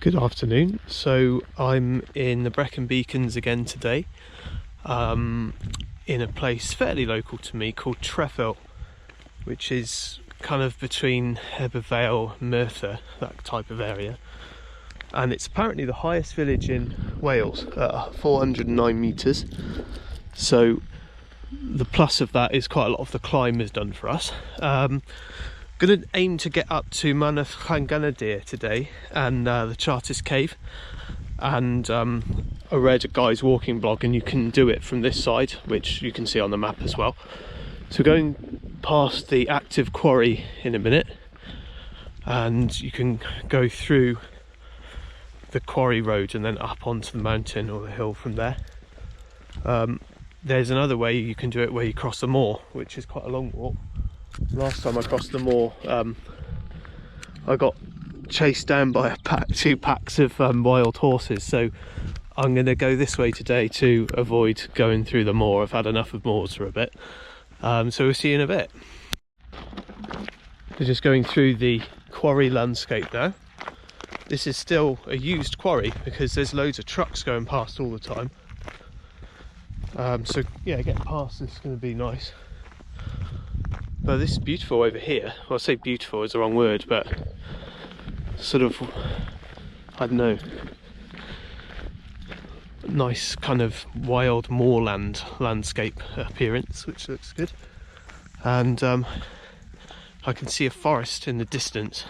Good afternoon. So I'm in the Brecon Beacons again today, in a place fairly local to me called Trefil, which is kind of between Heber Vale, Merthyr, that type of area. And it's apparently the highest village in Wales at 409 metres. So the plus of that is quite a lot of the climb is done for us. Going to aim to get up to Mynydd Llangynidr today and the Chartists cave, and I read a guy's walking blog and you can do it from this side, which you can see on the map as well. So we're going past the active quarry in a minute, and you can go through the quarry road and then up onto the mountain or the hill from there. There's another way you can do it where you cross the moor, which is quite a long walk. Last time I crossed the moor, I got chased down by two packs of wild horses, so I'm going to go this way today to avoid going through the moor. I've had enough of moors for a bit, so we'll see you in a bit. We're just going through the quarry landscape now. This is still a used quarry because there's loads of trucks going past all the time, so yeah, getting past this is going to be nice. But this is beautiful over here. Well, I say beautiful is the wrong word, but sort of, I don't know, nice kind of wild moorland landscape appearance, which looks good. And I can see a forest in the distance,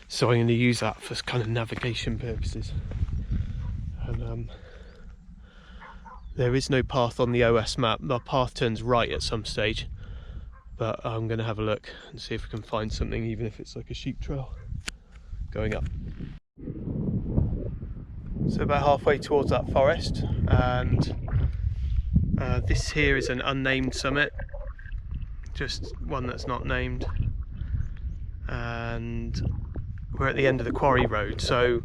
so I'm going to use that for kind of navigation purposes. And there is no path on the OS map. The path turns right at some stage, but I'm going to have a look and see if we can find something, even if it's like a sheep trail going up. So about halfway towards that forest, and this here is an unnamed summit, just one that's not named, and we're at the end of the quarry road. So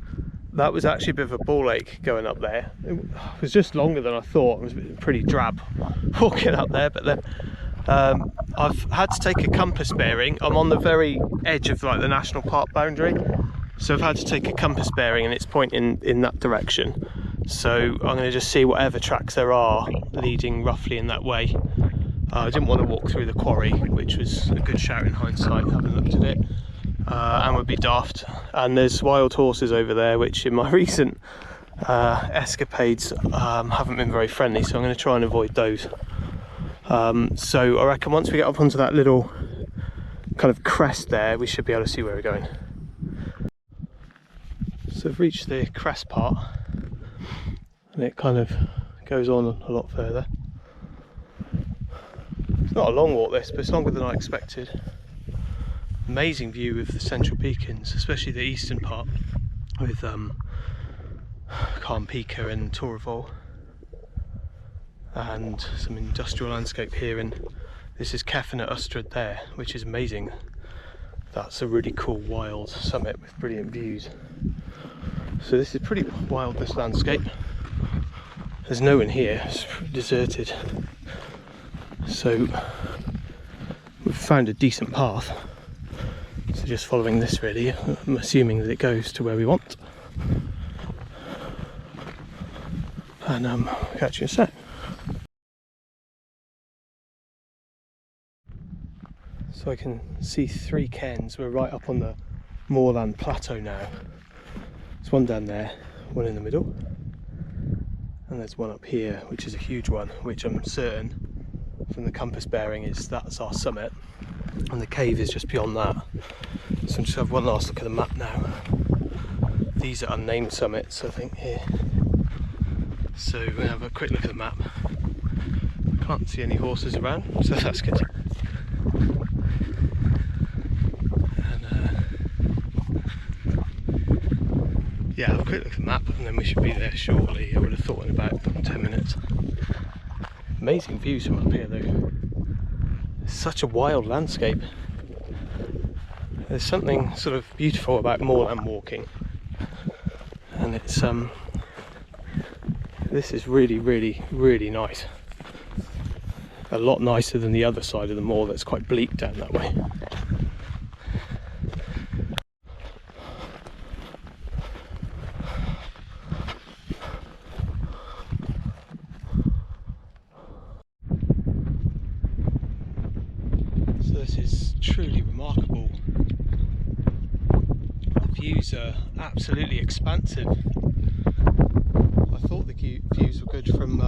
that was actually a bit of a ball ache going up there. It was just longer than I thought. It was pretty drab walking up there, but then I've had to take a compass bearing. I'm on the very edge of like the national park boundary, so I've had to take a compass bearing and it's pointing in that direction. So I'm going to just see whatever tracks there are leading roughly in that way. I didn't want to walk through the quarry, which was a good shout in hindsight, having looked at it, and would be daft. And there's wild horses over there, which in my recent escapades haven't been very friendly, so I'm going to try and avoid those. So I reckon once we get up onto that little kind of crest there, we should be able to see where we're going. So I've reached the crest part, and it kind of goes on a lot further. It's not a long walk this, but it's longer than I expected. Amazing view of the central Beacons, especially the eastern part with Garn Fawr and Trefil, and some industrial landscape here, and this is Cairn at Ystrad there, which is amazing. That's a really cool wild summit with brilliant views. So this is pretty wild, this landscape. There's no one here, it's deserted. So we've found a decent path. So just following this really, I'm assuming that it goes to where we want. And catch you in a sec. So I can see three cairns. We're right up on the moorland plateau now. There's one down there, one in the middle, and there's one up here, which is a huge one, which I'm certain from the compass bearing that's our summit, and the cave is just beyond that. So I'm just have one last look at the map now. These are unnamed summits, I think, here. So we're going to have a quick look at the map. Can't see any horses around, so that's good. Yeah, have a quick look at the map and then we should be there shortly. I would have thought in about 10 minutes. Amazing views from up here though. It's such a wild landscape. There's something sort of beautiful about moorland walking, and it's this is really, really, really nice. A lot nicer than the other side of the moor that's quite bleak down that way. This is truly remarkable. The views are absolutely expansive. I thought the views were good from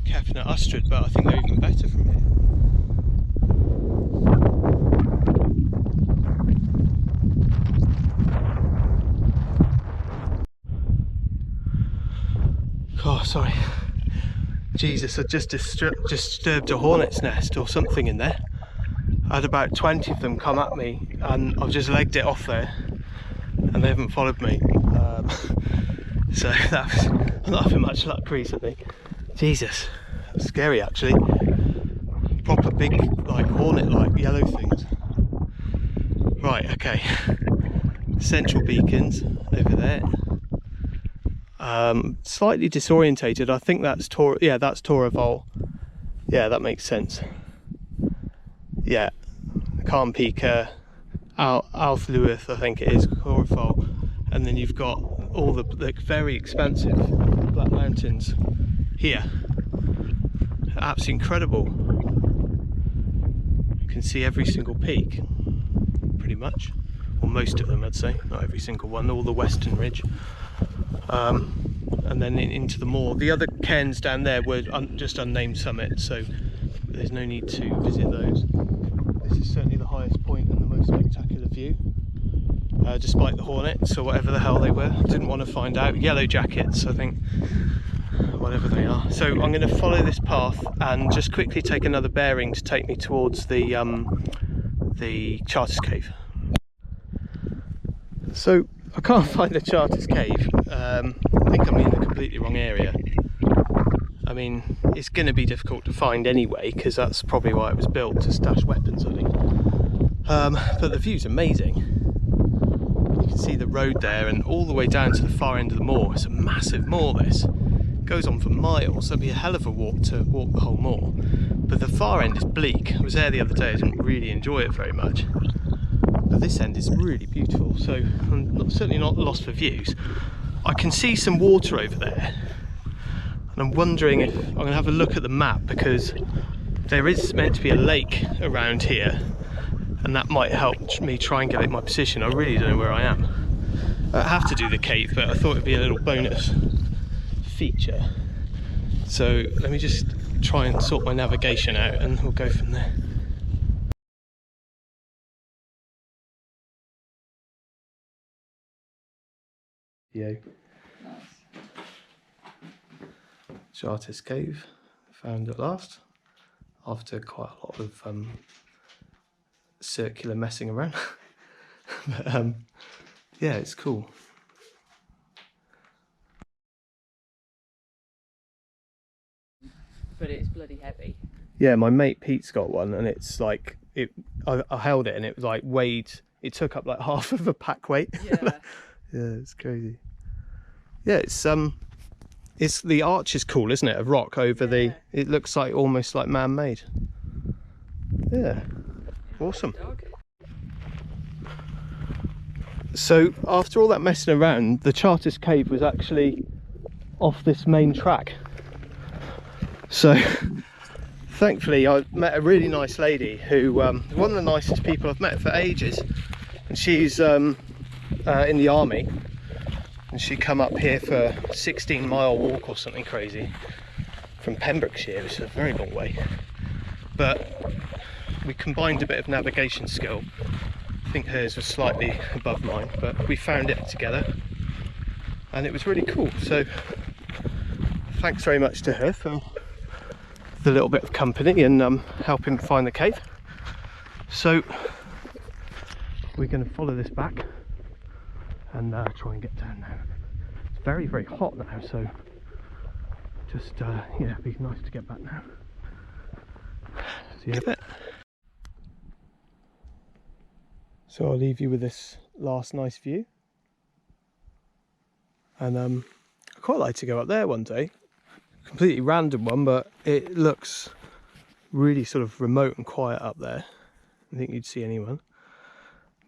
Cairn at Ustrad, but I think they're even better from here. Oh, sorry. Jesus, I just disturbed a hornet's nest or something in there. I had about 20 of them come at me and I've just legged it off there and they haven't followed me. So that was not having much luck recently. Jesus, that's scary actually. Proper big, like hornet-like yellow things. Right, okay. Central Beacons over there. Slightly disorientated. I think that's that's Trefil. Yeah, that makes sense. Yeah, Cairn Peak, Alfluith, I think it is, Trefil, and then you've got all the very expansive Black Mountains here. Absolutely incredible. You can see every single peak, pretty much, or most of them, I'd say. Not every single one. All the western ridge. And then into the moor. The other cairns down there were just unnamed summits, so there's no need to visit those. This is certainly the highest point and the most spectacular view, despite the hornets or whatever the hell they were. Didn't want to find out. Yellow jackets, I think, whatever they are. So I'm going to follow this path and just quickly take another bearing to take me towards the Chartists cave. So I can't find the Chartists cave. I think I'm in the completely wrong area. I mean, it's going to be difficult to find anyway, because that's probably why it was built, to stash weapons, I think. But the view's amazing. You can see the road there and all the way down to the far end of the moor. It's a massive moor, this. It goes on for miles. There'll be a hell of a walk to walk the whole moor. But the far end is bleak. I was there the other day, I didn't really enjoy it very much. But this end is really beautiful, so I'm certainly not lost for views. I can see some water over there, and I'm wondering if I'm going to have a look at the map, because there is meant to be a lake around here, and that might help me triangulate my position. I really don't know where I am. I have to do the cave, but I thought it'd be a little bonus feature. So let me just try and sort my navigation out and we'll go from there. Yeah. Chartists cave, found at last, after quite a lot of circular messing around. But yeah, it's cool. But it's bloody heavy. Yeah, my mate Pete's got one, and it's like I held it and it was like weighed. It took up like half of a pack weight. Yeah. Yeah, it's crazy. Yeah, it's the arch is cool, isn't it? A rock over the. It looks like almost like man-made. Yeah, awesome. So after all that messing around, the Chartists cave was actually off this main track. So thankfully I met a really nice lady who one of the nicest people I've met for ages, and she's in the army, and she come up here for a 16-mile walk or something crazy from Pembrokeshire, which is a very long way, but we combined a bit of navigation skill. I think hers was slightly above mine, but we found it together and it was really cool. So thanks very much to her for the little bit of company and helping find the cave. So we're going to follow this back and try and get down now. It's very, very hot now, so just yeah, it'd be nice to get back now. See you in a bit. So I'll leave you with this last nice view, and I'd quite like to go up there one day. Completely random one, but it looks really sort of remote and quiet up there. I don't think you'd see anyone,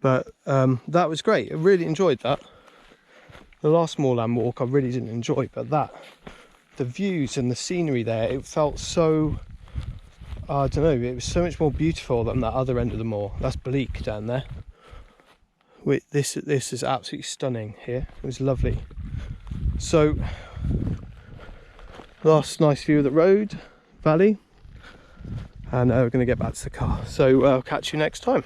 but that was great. I really enjoyed that. The last moorland walk I really didn't enjoy, but the views and the scenery there, it felt so I don't know, it was so much more beautiful than that other end of the moor. That's bleak down there. This is absolutely stunning here. It was lovely. So, last nice view of the road, valley, and we're going to get back to the car. So I'll catch you next time.